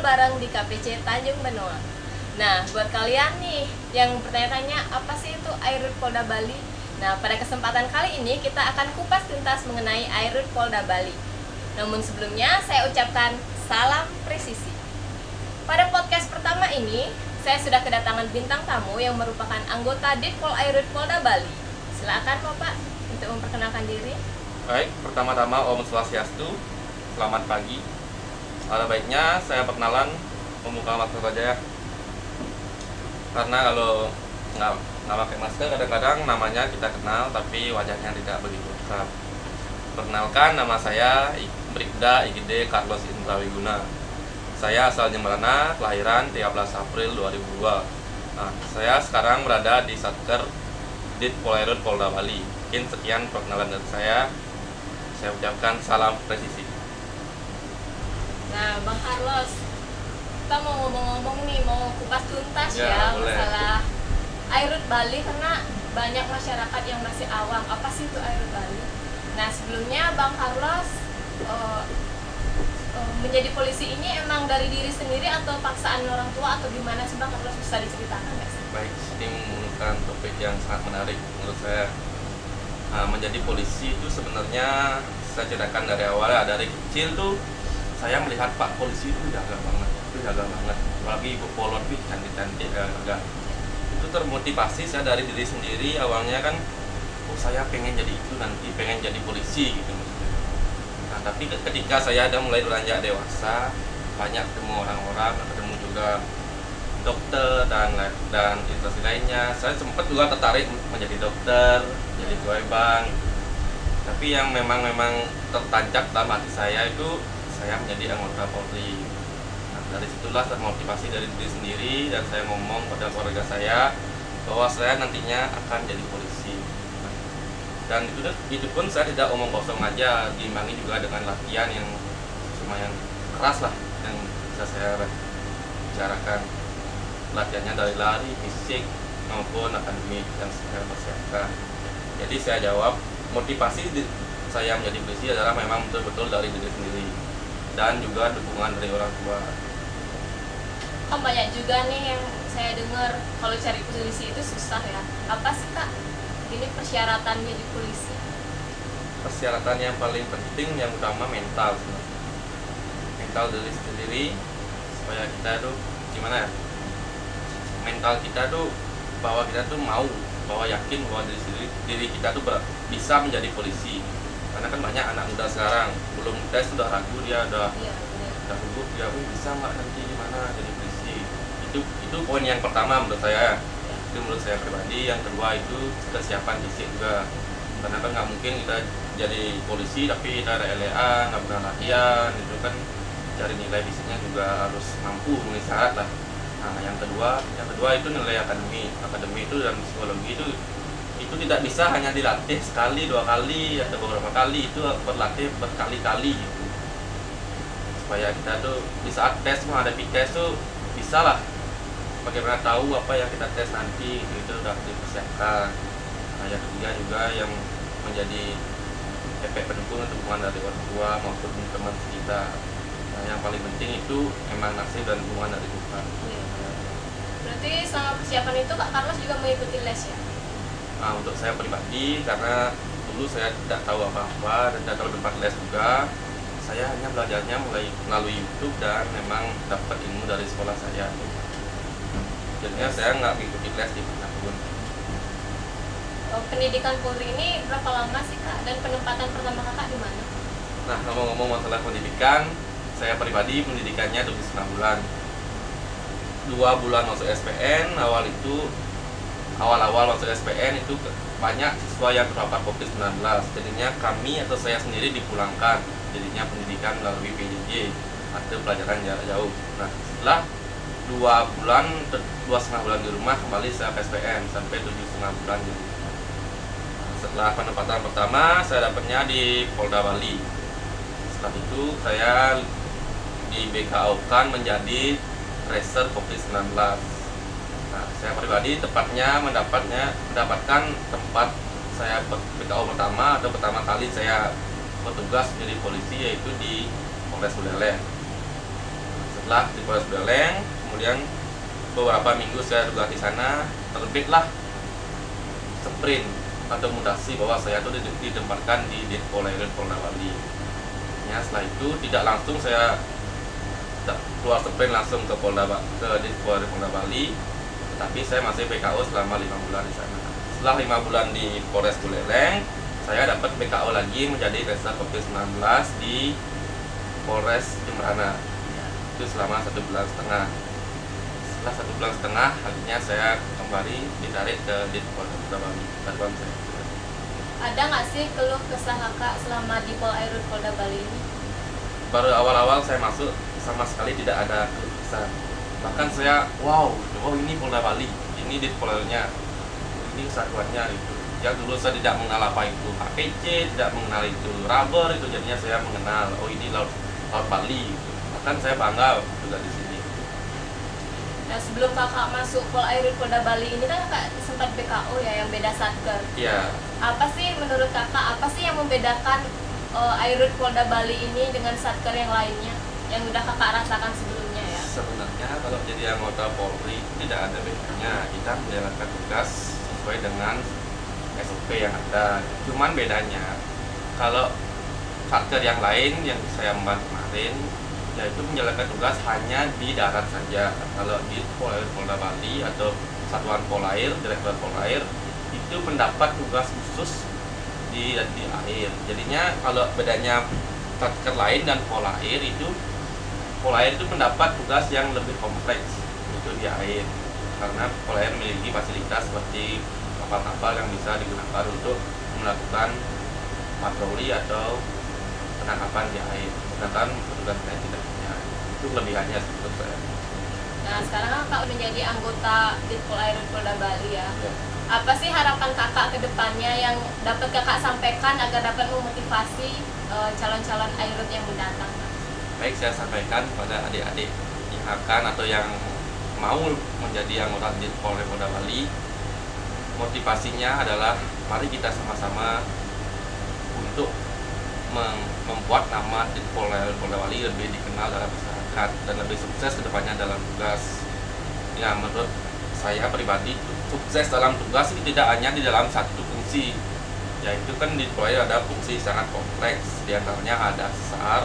bareng di KPC Tanjung Benoa. Nah, buat kalian nih yang bertanya-tanya apa sih itu Airut Polda Bali? Nah, pada kesempatan kali ini kita akan kupas tuntas mengenai Airut Polda Bali. Namun sebelumnya saya ucapkan salam presisi. Pada podcast pertama ini, saya sudah kedatangan bintang tamu yang merupakan anggota Ditpol Airut Polda Bali. Silakan Bapak untuk memperkenalkan diri. Baik, pertama-tama Om Swastiastu, selamat pagi. Ada baiknya saya perkenalan membuka masker saja ya. Karena kalau nggak pakai masker kadang-kadang namanya kita kenal tapi wajahnya tidak begitu lengkap. Perkenalkan, nama saya Bribda IGD Carlos Indra Wiguna. Saya asal Jemberana, kelahiran 13 April 2002. Nah, saya sekarang berada di Satker Ditpol Airut Polda Bali. Mungkin sekian perkenalan dari saya. Saya ucapkan salam presisi. Nah, Bang Carlos, kita mau ngomong-ngomong nih, mau kupas tuntas ya boleh. masalah Airut Bali karena banyak masyarakat yang masih awam. Apa sih itu Airut Bali? Nah, sebelumnya Bang Carlos menjadi polisi ini emang dari diri sendiri atau paksaan orang tua atau gimana sih Bang Carlos, bisa diceritakan nggak sih? Baik, ini merupakan topik yang sangat menarik menurut saya. Menjadi polisi itu sebenarnya saya ceritakan dari awal ya. Dari kecil tuh saya melihat Pak polisi itu jaga banget, apalagi Ibu Polot cantik-cantik ya. Itu termotivasi saya dari diri sendiri. Awalnya kan saya pengen jadi itu, nanti pengen jadi polisi gitu maksudnya. Nah, tapi ketika saya ada mulai beranjak dewasa, banyak ketemu orang-orang, ketemu juga dokter dan instansi lainnya, saya sempat juga tertarik menjadi dokter, jadi pegawai bank. Tapi yang memang tertancap dalam hati saya itu saya menjadi anggota Polri. Nah, dari situlah termotivasi dari diri sendiri dan saya ngomong pada keluarga saya bahwa saya nantinya akan jadi polisi. Dan itu pun saya tidak omong kosong aja, diimbangi juga dengan latihan yang lumayan keras lah yang bisa saya bicarakan. Latihannya dari lari, fisik maupun akademik yang saya persiapkan. Jadi saya jawab, motivasi saya menjadi polisi adalah memang betul-betul dari diri sendiri dan juga dukungan dari orang tua. Oh, banyak juga nih yang saya dengar kalau cari polisi itu susah ya. Apa sih Kak ini persyaratannya di polisi? Persyaratan yang paling penting, yang utama mental sebenarnya. Mental diri sendiri supaya kita tuh gimana ya? Mental kita tuh bahwa kita tuh mau, bahwa yakin bahwa diri kita tuh bisa menjadi polisi. Karena kan banyak anak muda sekarang belum tes sudah ragu, dia udah gugup, dia bisa nggak nanti gimana jadi polisi. Itu poin yang pertama menurut saya. Itu menurut saya pribadi. Yang kedua itu kesiapan fisik juga. Karena kan nggak mungkin kita jadi polisi tapi kita ada LEA, nggak pernah latihan, itu kan cari nilai fisiknya juga harus mampu memenuhi syarat lah. Nah, yang kedua itu nilai akademi itu dan psikologi itu tidak bisa hanya dilatih sekali, 2 kali atau beberapa kali, itu berlatih berkali-kali gitu. Supaya kita tuh di saat tes, menghadapi tes tuh bisa lah bagaimana tahu apa yang kita tes nanti, itu udah dipersiapkan. Nah, yang ketiga juga yang menjadi efek pendukung atau dukungan dari orang tua maupun teman kita. Nah, yang paling penting itu emang nasib dan dukungan dari Tuhan. Berarti selama persiapan itu Kak Carlos juga mengikuti les ya? Nah, untuk saya pribadi, karena dulu saya tidak tahu apa-apa dan tidak tahu tempat les juga, saya hanya belajarnya mulai melalui YouTube dan memang dapat ilmu dari sekolah saya. Jadinya saya nggak mengikuti les di mana pun. Pendidikan Polri ini berapa lama sih Kak? Dan penempatan pertama Kakak di mana? Nah, ngomong-ngomong masalah pendidikan, saya pribadi pendidikannya 29 bulan. 2 bulan masuk SPN, awal-awal masuk SPN itu banyak siswa yang terpapar COVID-19. Jadinya kami atau saya sendiri dipulangkan. Jadinya pendidikan melalui PJJ atau pelajaran jarak jauh. Nah, setelah 2,5 bulan di rumah, kembali saya ke SPN sampai 7,5 bulan di rumah. Setelah penempatan pertama, saya dapatnya di Polda Bali. Setelah itu saya di BKO-kan menjadi tracer COVID-19. Nah, saya pribadi tepatnya mendapatkan tempat saya BKO pertama atau pertama kali saya bertugas menjadi polisi, yaitu di Polres Buleleng. lah di Polres Buleleng. Kemudian beberapa minggu saya tugas di sana, terbitlah sprint atau mutasi bahwa saya itu ditempatkan di Ditpol Airut Polda Bali. Ya, setelah itu tidak langsung saya keluar sprint langsung ke Ditpol Polda Bali, tetapi saya masih PKO selama 5 bulan di sana. Setelah 5 bulan di Polres Buleleng, saya dapat PKO lagi menjadi Reserse COVID-19 di Polres Jemberana. Itu selama 1,5 bulan. Setelah 1,5 bulan, akhirnya saya kembali ditarik ke Ditpol Polda Bali. Ada nggak sih keluh kesah kakak selama di Pol Airut Polda Bali ini? Baru awal-awal saya masuk sama sekali tidak ada keluh kesah. Bahkan saya, wow, ini Polda Bali, ini Ditpol Airutnya, ini satuannya itu. Yang dulu saya tidak mengenal apa itu HPC, tidak mengenal itu rubber, itu jadinya saya mengenal, oh ini laut Bali. Gitu. Bahkan saya bangga juga di sini. Nah, sebelum kakak masuk Pol Airut Polda Bali ini kan kakak sempat PKO ya, yang beda satker. Iya. Apa sih menurut kakak, apa sih yang membedakan Airut Polda Bali ini dengan satker yang lainnya yang udah kakak rasakan sebelumnya ya? Sebenarnya kalau jadi anggota Polri tidak ada bedanya, kita menjalankan tugas sesuai dengan SOP yang ada. Cuman bedanya kalau satker yang lain yang saya membantu kemarin, yaitu menjalankan tugas hanya di darat saja. Kalau di Polda Bali atau Satuan Polair, Direktorat Polair itu mendapat tugas khusus di air. Jadinya kalau bedanya satker lain dan Polair itu mendapat tugas yang lebih kompleks itu di air, karena Polair memiliki fasilitas seperti kapal-kapal yang bisa digunakan untuk melakukan patroli atau penangkapan di air. Sedangkan petugas lain tidak punya. Itu kelebihannya menurut saya. Nah, sekarang kan kakak udah jadi anggota Ditpol Airut Polda Bali ya. Ya. Apa sih harapan kakak ke depannya yang dapat kakak sampaikan agar dapat memotivasi calon-calon Airut yang mendatang? Baik, saya sampaikan kepada adik-adik yang akan atau yang mau menjadi anggota Ditpol Polda Bali, motivasinya adalah mari kita sama-sama untuk membuat nama Ditpol Polda Bali lebih dikenal dalam masyarakat dan lebih sukses kedepannya dalam tugas. Ya, menurut saya pribadi, sukses dalam tugas itu tidak hanya di dalam satu fungsi, yaitu kan di Ditpol ada fungsi sangat kompleks. Di antaranya ada SAR,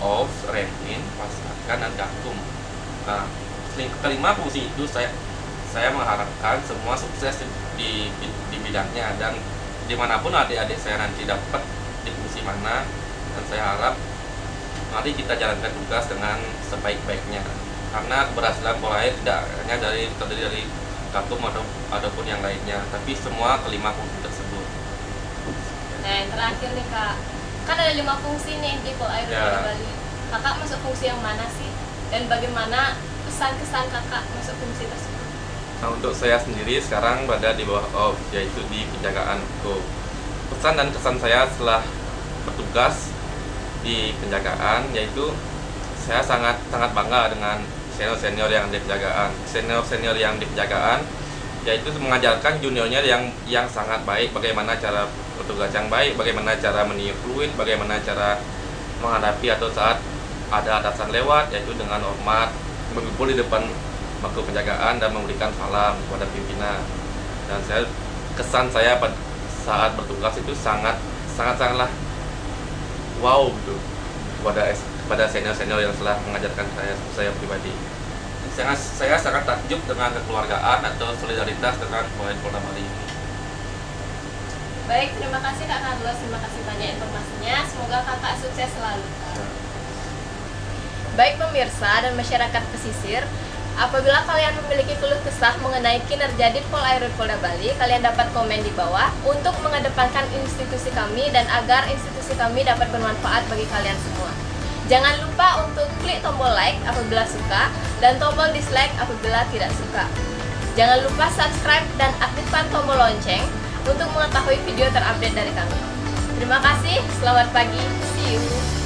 OPS, Remin, Pasakan, dan Gakum. Nah, kelima fungsi itu saya mengharapkan semua sukses di bidangnya, dan dimanapun adik-adik saya nanti dapat di fungsi mana, dan saya harap mari kita jalankan tugas dengan sebaik-baiknya, karena keberhasilan Polair tidak hanya terdiri dari Gakum ataupun yang lainnya, tapi semua kelima fungsi tersebut. Nah, yang terakhir nih kak, kan ada 5 fungsi nih di Pol Airut Polda Bali. Kakak masuk fungsi yang mana sih? Dan bagaimana pesan-kesan kakak masuk fungsi tersebut? Nah, untuk saya sendiri sekarang berada di bawah OPS, yaitu di penjagaan hukum. Pesan dan kesan saya setelah bertugas di penjagaan, yaitu saya sangat bangga dengan senior yang di penjagaan. Senior yang di penjagaan yaitu mengajarkan juniornya yang sangat baik, bagaimana cara bertugas yang baik, bagaimana cara meniup fluid, bagaimana cara menghadapi atau saat ada atasan lewat, yaitu dengan hormat berkumpul di depan bangku penjagaan dan memberikan salam kepada pimpinan. Dan kesan saya saat bertugas itu sangatlah wow gitu kepada senior yang telah mengajarkan saya pribadi. Saya sangat takjub dengan kekeluargaan atau solidaritas dengan Polda Bali ini. Baik, terima kasih Kak Carlos, terima kasih banyak informasinya. Semoga kakak sukses selalu. Baik pemirsa dan masyarakat pesisir, apabila kalian memiliki keluh kesah mengenai kinerja Ditpol Airut Polda Bali, kalian dapat komen di bawah untuk mengedepankan institusi kami dan agar institusi kami dapat bermanfaat bagi kalian semua. Jangan lupa untuk klik tombol like apabila suka dan tombol dislike apabila tidak suka. Jangan lupa subscribe dan aktifkan tombol lonceng untuk mengetahui video terupdate dari kami. Terima kasih, selamat pagi, see you.